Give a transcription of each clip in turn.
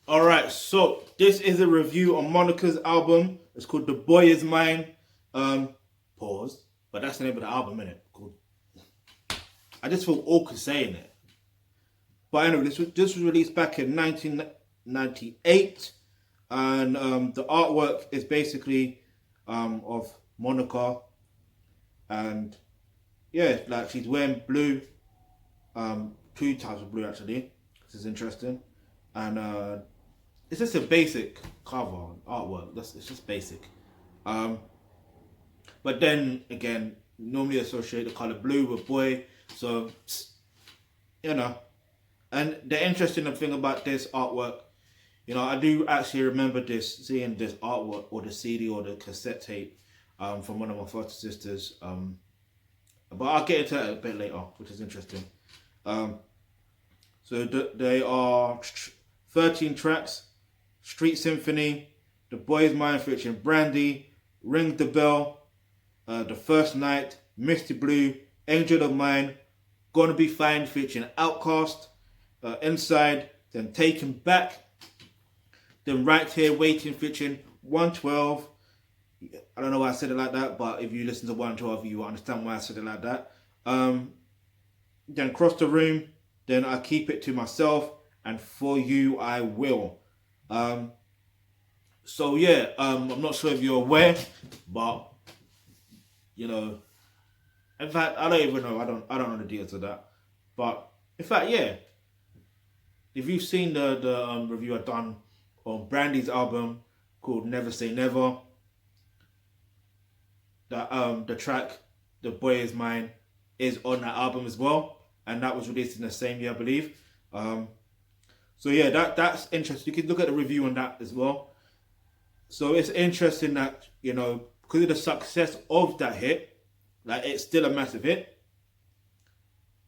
Alright, so this is a review on Monica's album. It's called The Boy Is Mine. Pause. But that's the name of the album, innit? Called. I just feel awkward saying it. But anyway, this was released back in 1998. And the artwork is basically of Monica. And yeah, like she's wearing blue. Two types of blue actually. This is interesting. And it's just a basic cover artwork. It's just basic. But then again, normally associate the color blue with boy. So you know. And the interesting thing about this artwork, I do actually remember seeing this artwork or the CD or the cassette tape from one of my foster sisters. But I'll get into that a bit later, which is interesting. So they are 13 tracks. Street Symphony, The Boy's Mind featuring Brandy, Ring the Bell, The First Night, Misty Blue, Angel of Mine, Gonna Be Fine featuring Outcast, Inside, then Taken Back, then Right Here Waiting featuring 112. I don't know why I said it like that, but if you listen to 112, you will understand why I said it like that. Then Cross the Room, then I Keep It to Myself, and For You I Will. So yeah, I'm not sure if you're aware, but in fact, I don't even know. I don't know the details of that. But in fact, yeah, if you've seen the review I've done on Brandy's album called Never Say Never, the track The Boy Is Mine is on that album as well, and that was released in the same year, I believe. So yeah, that's interesting. You can look at the review on that as well. So it's interesting that, because of the success of that hit, like it's still a massive hit.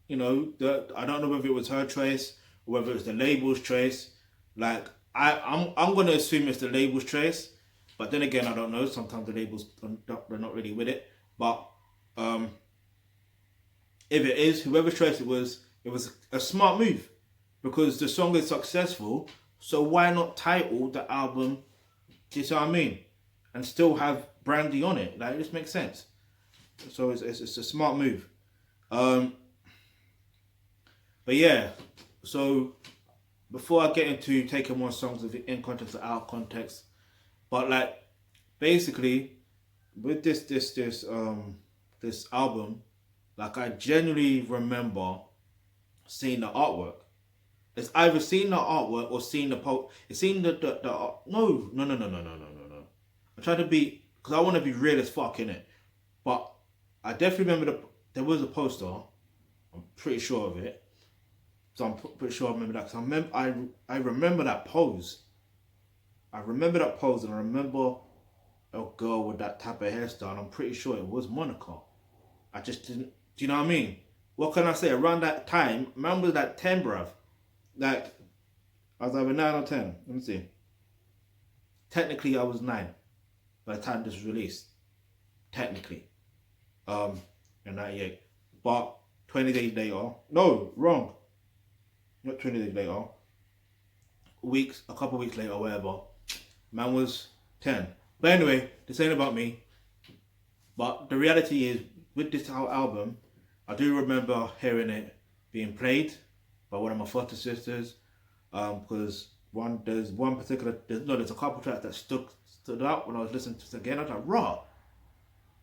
I don't know whether it was her choice or whether it was the label's choice. Like I'm gonna assume it's the label's choice, but then again I don't know. Sometimes the labels they're not really with it. But if it is whoever's choice it was a smart move. Because the song is successful, so why not title the album, do you see what I mean? And still have Brandy on it. Like, it just makes sense. So it's a smart move. But yeah, so before I get into taking more songs in context or out of context, but like, basically, with this album, like I genuinely remember seeing the artwork. It's either seen the artwork or seen the post. It's seen the no. I'm trying to be, because I want to be real as fuck in it. But I definitely remember there was a poster. I'm pretty sure of it. So I'm pretty sure I remember that. Because I remember that pose. I remember that pose, and I remember a girl with that type of hairstyle. And I'm pretty sure it was Monica. I just didn't. Do you know what I mean? What can I say? Around that time, remember that 10, bruv. Like, I was either 9 or 10. Let me see. Technically, I was 9 by the time this was released. Technically. In 98. But 20 days later. No, wrong. Not 20 days later. A couple weeks later, whatever. Man was 10. But anyway, this ain't about me. But the reality is, with this album, I do remember hearing it being played by one of my foster sisters, because there's a couple tracks that stood out when I was listening to it again. I was like, raw.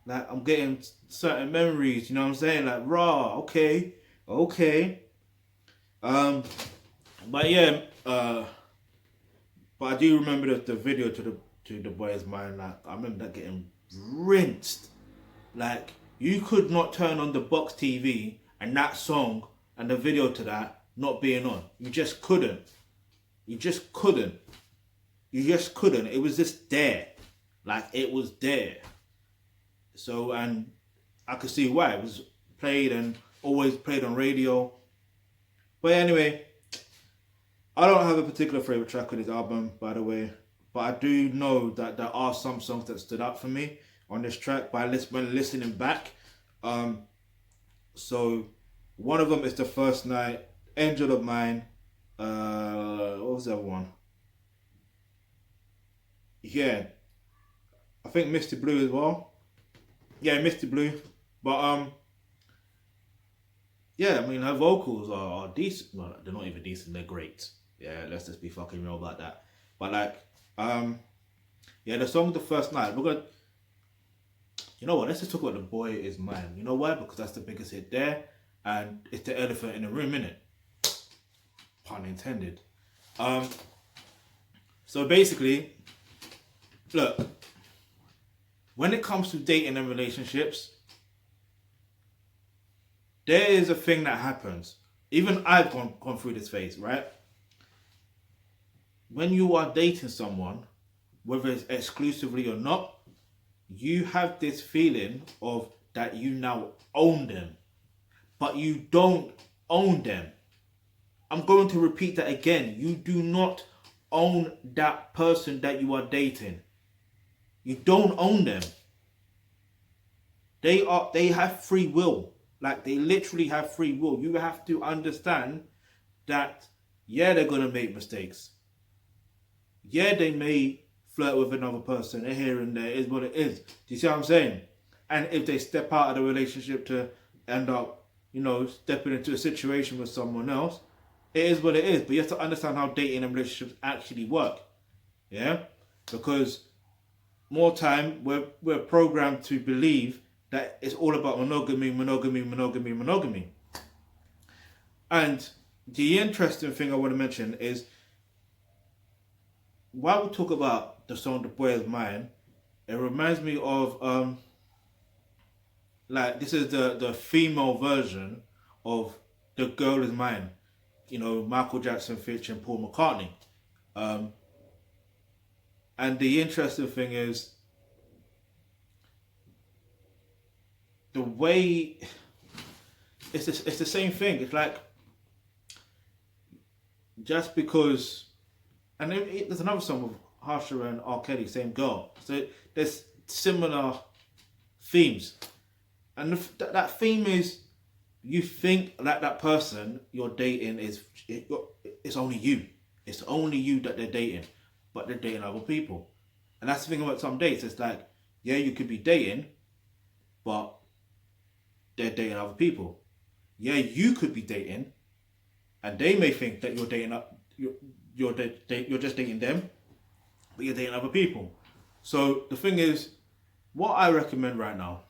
Like, I'm getting certain memories, you know what I'm saying? Like, raw, okay. But yeah, but I do remember the video to the Boy's Mind. Like, I remember that getting rinsed. Like, you could not turn on the box TV and that song and the video to that not being on. You just couldn't. It was just there. Like, it was there. So, and I could see why. It was played and always played on radio. But anyway, I don't have a particular favorite track on this album, by the way. But I do know that there are some songs that stood out for me on this track when listening back. So one of them is The First Night, Angel of Mine. What was the other one? yeah, I think Misty Blue as well. Yeah, Misty Blue. But yeah, I mean her vocals are decent. Well, they're not even decent. They're great. Yeah, let's just be fucking real about that. But like, yeah, the song "The First Night." We're gonna, you know what? Let's just talk about "The Boy Is Mine." You know why? Because that's the biggest hit there, and it's the elephant in the room, innit? Pun intended. Um, so basically, look, when it comes to dating and relationships, there is a thing that happens. Even I've gone through this phase, right? When you are dating someone, whether it's exclusively or not, you have this feeling of that you now own them, but you don't own them. I'm going to repeat that again. You do not own that person that you are dating. You don't own them. They have free will. Like, they literally have free will. You have to understand that, yeah, they're gonna make mistakes. Yeah, they may flirt with another person here and there, is what it is. Do you see what I'm saying? And if they step out of the relationship to end up, stepping into a situation with someone else, it is what it is. But you have to understand how dating and relationships actually work. Yeah? Because more time we're programmed to believe that it's all about monogamy, monogamy, monogamy, monogamy. And the interesting thing I want to mention is, while we talk about the song "The Boy Is Mine," it reminds me of like, this is the female version of "The Girl Is Mine." Michael Jackson featuring Paul McCartney. And the interesting thing is, the way it's the same thing. It's like, just because, and there's another song with Harsha and R. Kelly, same girl. So there's similar themes, and that theme is, you think that person you're dating it's only you. It's only you that they're dating, but they're dating other people. And that's the thing about some dates. It's like, yeah, you could be dating, but they're dating other people. Yeah, you could be dating, and they may think that you're dating you're just dating them, but you're dating other people. So the thing is, what I recommend right now,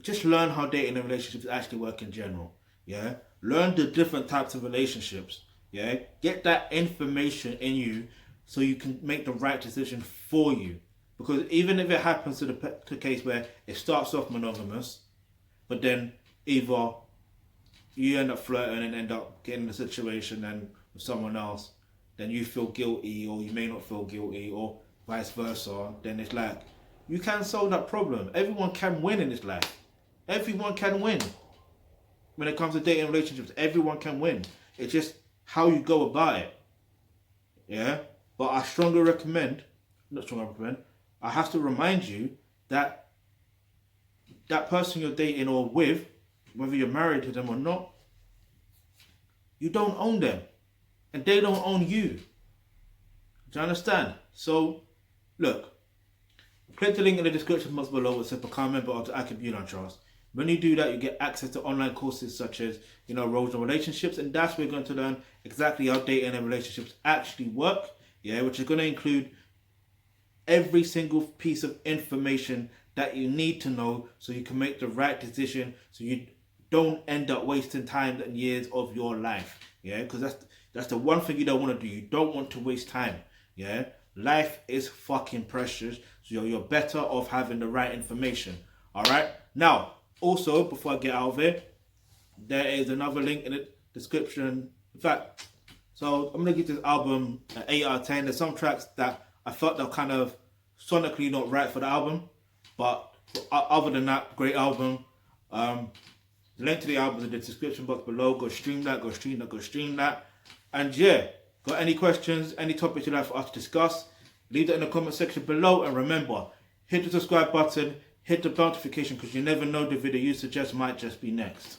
just learn how dating and relationships actually work in general. Yeah, learn the different types of relationships. Yeah, get that information in you so you can make the right decision for you. Because even if it happens to the case where it starts off monogamous, but then either you end up flirting and end up getting in a situation and with someone else, then you feel guilty, or you may not feel guilty, or vice versa, then it's like, you can solve that problem. Everyone can win in this life. Everyone can win. When it comes to dating relationships, everyone can win. It's just how you go about it. Yeah? But I I have to remind you that that person you're dating or with, whether you're married to them or not, you don't own them. And they don't own you. Do you understand? So, look, click the link in the description box below that says become a member of the Thealkebulantrust. When you do that, you get access to online courses such as, roles and relationships, and that's where you're going to learn exactly how dating and relationships actually work. Yeah, which is going to include every single piece of information that you need to know so you can make the right decision, so you don't end up wasting time and years of your life. Yeah, because that's the one thing you don't want to do. You don't want to waste time. Yeah, life is fucking precious, so you're better off having the right information. All right. Now, also, before I get out of here, there is another link in the description. In fact, so I'm gonna give this album an 8 out of 10. There's some tracks that I felt they're kind of sonically not right for the album, but other than that, great album. The link to the album is in the description box below. Go stream that, go stream that, go stream that. And yeah, got any questions, any topics you'd like for us to discuss, leave that in the comment section below. And remember, hit the subscribe button, hit the notification, because you never know, the video you suggest might just be next.